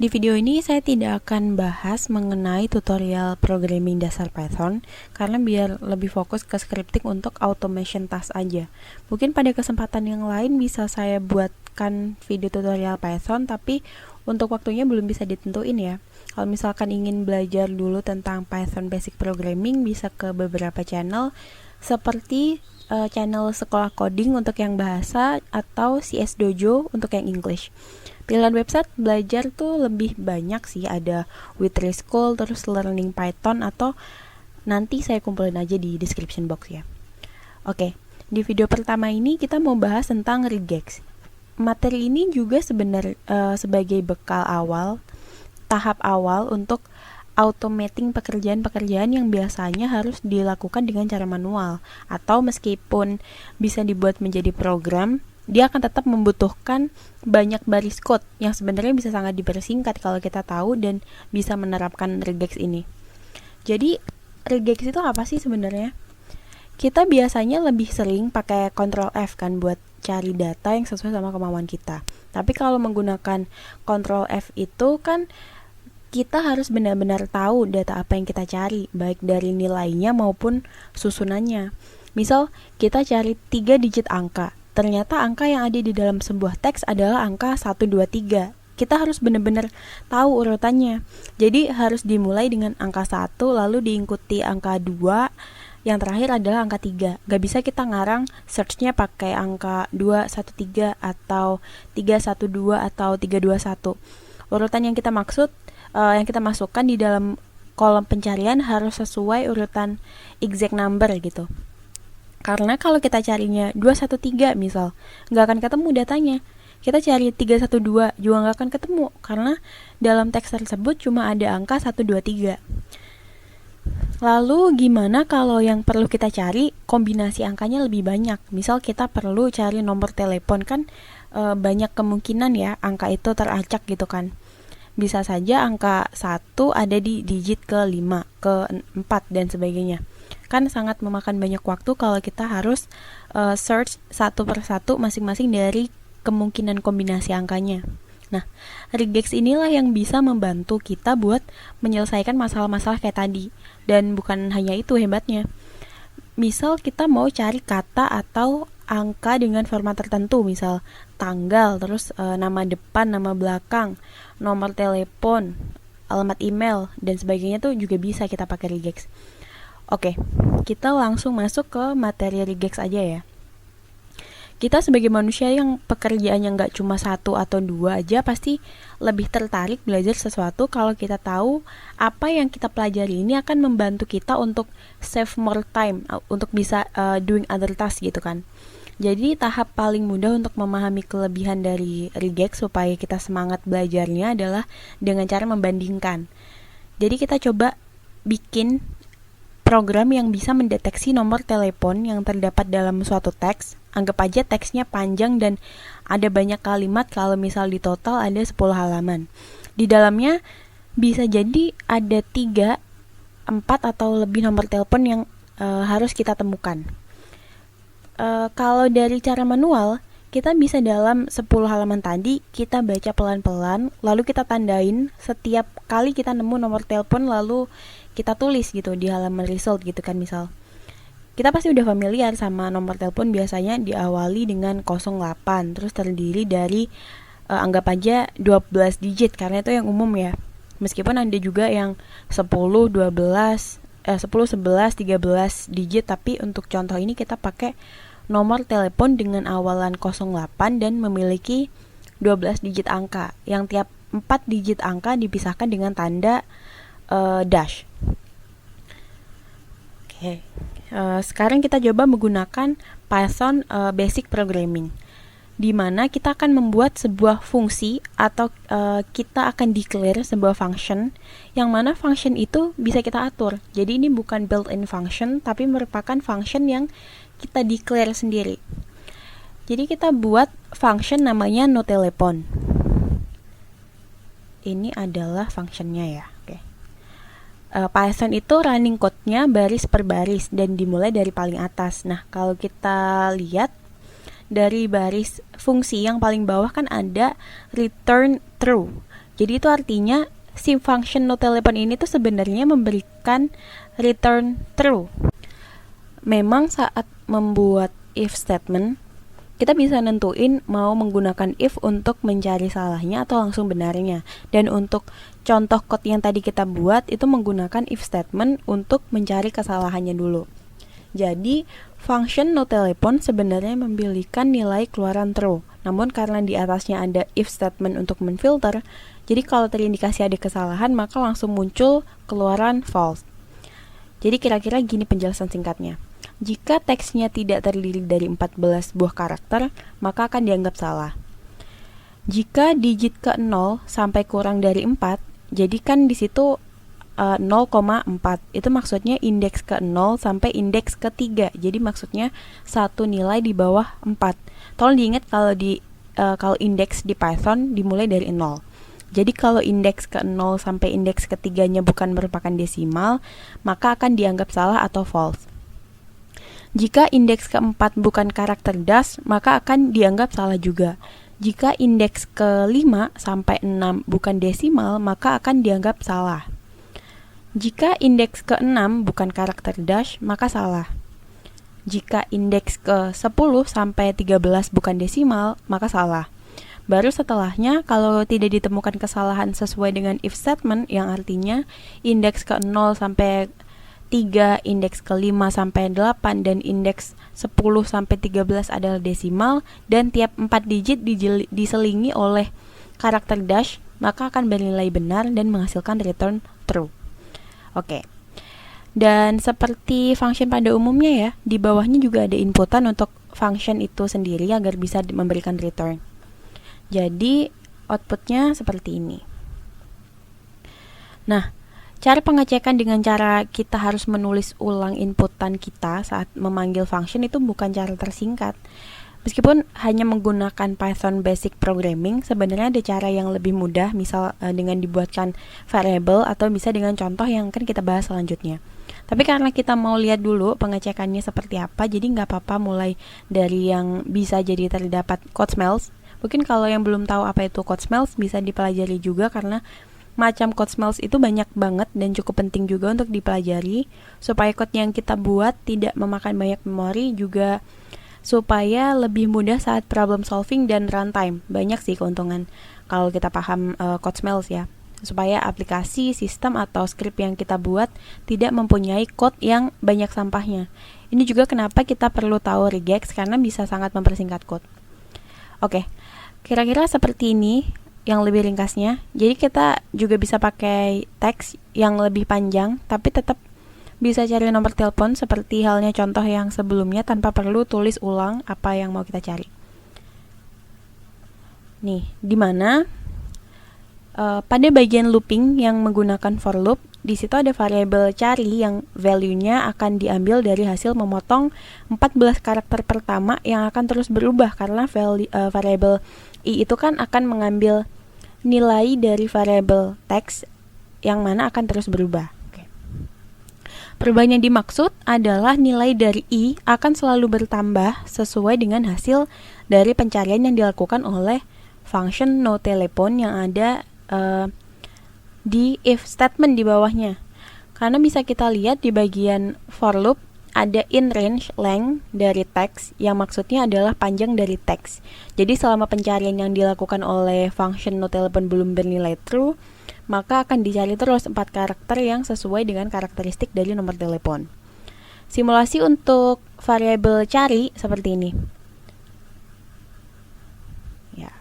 Di video ini saya tidak akan bahas mengenai tutorial programming dasar Python karena biar lebih fokus ke scripting untuk automation task aja. Mungkin pada kesempatan yang lain bisa saya buatkan video tutorial Python, tapi untuk waktunya belum bisa ditentuin ya. Kalau misalkan ingin belajar dulu tentang Python Basic Programming, bisa ke beberapa channel seperti channel Sekolah Coding untuk yang bahasa atau CS Dojo untuk yang English. Pilihan website belajar tuh lebih banyak sih, ada Witry School, terus Learning Python, atau nanti saya kumpulin aja di description box ya. Oke, di video pertama ini kita mau bahas tentang regex. Materi ini juga sebenarnya sebagai bekal awal, tahap awal untuk automating pekerjaan-pekerjaan yang biasanya harus dilakukan dengan cara manual, atau meskipun bisa dibuat menjadi program, dia akan tetap membutuhkan banyak baris code yang sebenarnya bisa sangat dipersingkat kalau kita tahu dan bisa menerapkan regex ini. Jadi regex itu apa sih sebenarnya? Kita biasanya lebih sering pakai Ctrl F kan buat cari data yang sesuai sama kemauan kita. Tapi kalau menggunakan Ctrl F itu kan kita harus benar-benar tahu data apa yang kita cari, baik dari nilainya maupun susunannya. Misal kita cari 3 digit angka. Ternyata angka yang ada di dalam sebuah teks adalah angka 1, 2, 3. Kita harus benar-benar tahu urutannya. Jadi harus dimulai dengan angka 1, lalu diikuti angka 2, yang terakhir adalah angka 3. Gak bisa kita ngarang search-nya pakai angka 213 atau 312 atau 321. Urutan yang kita maksud, yang kita masukkan di dalam kolom pencarian harus sesuai urutan exact number gitu. Karena kalau kita carinya 213 misal, nggak akan ketemu datanya. Kita cari 312 juga nggak akan ketemu, karena dalam teks tersebut cuma ada angka 123. Lalu gimana kalau yang perlu kita cari kombinasi angkanya lebih banyak? Misal kita perlu cari nomor telepon, kan banyak kemungkinan ya angka itu teracak gitu kan. Bisa saja angka 1 ada di digit ke-5, ke-4 dan sebagainya. Kan sangat memakan banyak waktu kalau kita harus search satu persatu masing-masing dari kemungkinan kombinasi angkanya. Nah, regex inilah yang bisa membantu kita buat menyelesaikan masalah-masalah kayak tadi. Dan bukan hanya itu hebatnya. Misal kita mau cari kata atau angka dengan format tertentu, misal tanggal, terus nama depan, nama belakang, nomor telepon, alamat email, dan sebagainya tuh juga bisa kita pakai regex. Oke, kita langsung masuk ke materi regex aja ya. Kita sebagai manusia yang pekerjaannya nggak cuma 1 atau 2 aja, pasti lebih tertarik belajar sesuatu kalau kita tahu apa yang kita pelajari ini akan membantu kita untuk save more time, untuk bisa doing other tasks gitu kan. Jadi tahap paling mudah untuk memahami kelebihan dari regex supaya kita semangat belajarnya adalah dengan cara membandingkan. Jadi kita coba bikin program yang bisa mendeteksi nomor telepon yang terdapat dalam suatu teks. Anggap aja teksnya panjang dan ada banyak kalimat, kalau misal di total ada 10 halaman. Di dalamnya bisa jadi ada 3, 4 atau lebih nomor telepon yang harus kita temukan. Kalau dari cara manual, kita bisa dalam 10 halaman tadi kita baca pelan-pelan, lalu kita tandain setiap kali kita nemu nomor telepon, lalu kita tulis gitu di halaman result gitu kan. Misal kita pasti udah familiar sama nomor telepon, biasanya diawali dengan 08, terus terdiri dari anggap aja 12 digit karena itu yang umum ya. Meskipun ada juga yang 10, 12, 10, 11, 13 digit, tapi untuk contoh ini kita pakai nomor telepon dengan awalan 08 dan memiliki 12 digit angka, yang tiap 4 digit angka dipisahkan dengan tanda dash. Oke. Sekarang kita coba menggunakan Python Basic Programming, di mana kita akan membuat sebuah fungsi atau kita akan declare sebuah function, yang mana function itu bisa kita atur. Jadi ini bukan built-in function, tapi merupakan function yang kita declare sendiri. Jadi kita buat function namanya notelepon. Ini adalah functionnya ya. Python itu running code-nya baris per baris dan dimulai dari paling atas. Nah, kalau kita lihat dari baris fungsi yang paling bawah kan ada return true. Jadi itu artinya si function notelepon ini tuh sebenarnya memberikan return true. Memang saat membuat if statement, kita bisa nentuin mau menggunakan if untuk mencari salahnya atau langsung benarnya. Dan untuk contoh code yang tadi kita buat itu menggunakan if statement untuk mencari kesalahannya dulu. Jadi function notelepon sebenarnya memiliki nilai keluaran true. Namun karena di atasnya ada if statement untuk menfilter, jadi kalau terindikasi ada kesalahan maka langsung muncul keluaran false. Jadi kira-kira gini penjelasan singkatnya. Jika teksnya tidak terdiri dari 14 buah karakter, maka akan dianggap salah. Jika digit ke 0 sampai kurang dari 4, jadi kan di situ 0,4. Itu maksudnya indeks ke 0 sampai indeks ke 3. Jadi maksudnya satu nilai di bawah 4. Tolong diingat kalau indeks di Python dimulai dari 0. Jadi kalau indeks ke 0 sampai indeks ke 3-nya bukan merupakan desimal, maka akan dianggap salah atau false. Jika indeks ke-4 bukan karakter dash, maka akan dianggap salah juga. Jika indeks ke-5 sampai 6 bukan desimal, maka akan dianggap salah. Jika indeks ke-6 bukan karakter dash, maka salah. Jika indeks ke-10 sampai 13 bukan desimal, maka salah. Baru setelahnya, kalau tidak ditemukan kesalahan sesuai dengan if statement, yang artinya indeks ke-0 sampai 3, indeks ke-5 sampai 8, dan indeks 10 sampai 13 adalah desimal, dan tiap 4 digit diselingi oleh karakter dash, maka akan bernilai benar dan menghasilkan return true. Oke. Dan seperti function pada umumnya ya, di bawahnya juga ada inputan untuk function itu sendiri agar bisa memberikan return. Jadi outputnya seperti ini. Nah, cara pengecekan dengan cara kita harus menulis ulang inputan kita saat memanggil function itu bukan cara tersingkat. Meskipun hanya menggunakan Python Basic Programming, sebenarnya ada cara yang lebih mudah, misal dengan dibuatkan variable atau bisa dengan contoh yang akan kita bahas selanjutnya. Tapi karena kita mau lihat dulu pengecekannya seperti apa, jadi nggak apa-apa mulai dari yang bisa jadi terdapat code smells. Mungkin kalau yang belum tahu apa itu code smells bisa dipelajari juga karena macam code smells itu banyak banget dan cukup penting juga untuk dipelajari supaya code yang kita buat tidak memakan banyak memori, juga supaya lebih mudah saat problem solving dan runtime. Banyak sih keuntungan kalau kita paham code smells ya, supaya aplikasi, sistem atau script yang kita buat tidak mempunyai code yang banyak sampahnya. Ini juga kenapa kita perlu tahu regex karena bisa sangat mempersingkat code. Oke, kira-kira seperti ini yang lebih ringkasnya. Jadi kita juga bisa pakai teks yang lebih panjang, tapi tetap bisa cari nomor telepon seperti halnya contoh yang sebelumnya tanpa perlu tulis ulang apa yang mau kita cari. Nih, di mana pada bagian looping yang menggunakan for loop, di situ ada variabel cari yang value-nya akan diambil dari hasil memotong 14 karakter pertama yang akan terus berubah karena variabel i itu kan akan mengambil nilai dari variabel teks yang mana akan terus berubah. Perubahan yang dimaksud adalah nilai dari i akan selalu bertambah sesuai dengan hasil dari pencarian yang dilakukan oleh function notelepon yang ada di if statement di bawahnya. Karena bisa kita lihat di bagian for loop ada in range length dari teks yang maksudnya adalah panjang dari teks. Jadi selama pencarian yang dilakukan oleh function notelepon belum bernilai true, maka akan dicari terus 4 karakter yang sesuai dengan karakteristik dari nomor telepon. Simulasi untuk variabel cari seperti ini. Ya.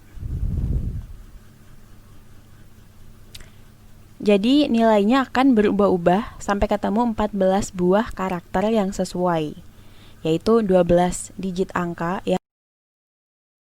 Jadi nilainya akan berubah-ubah sampai ketemu 14 buah karakter yang sesuai, yaitu 12 digit angka ya.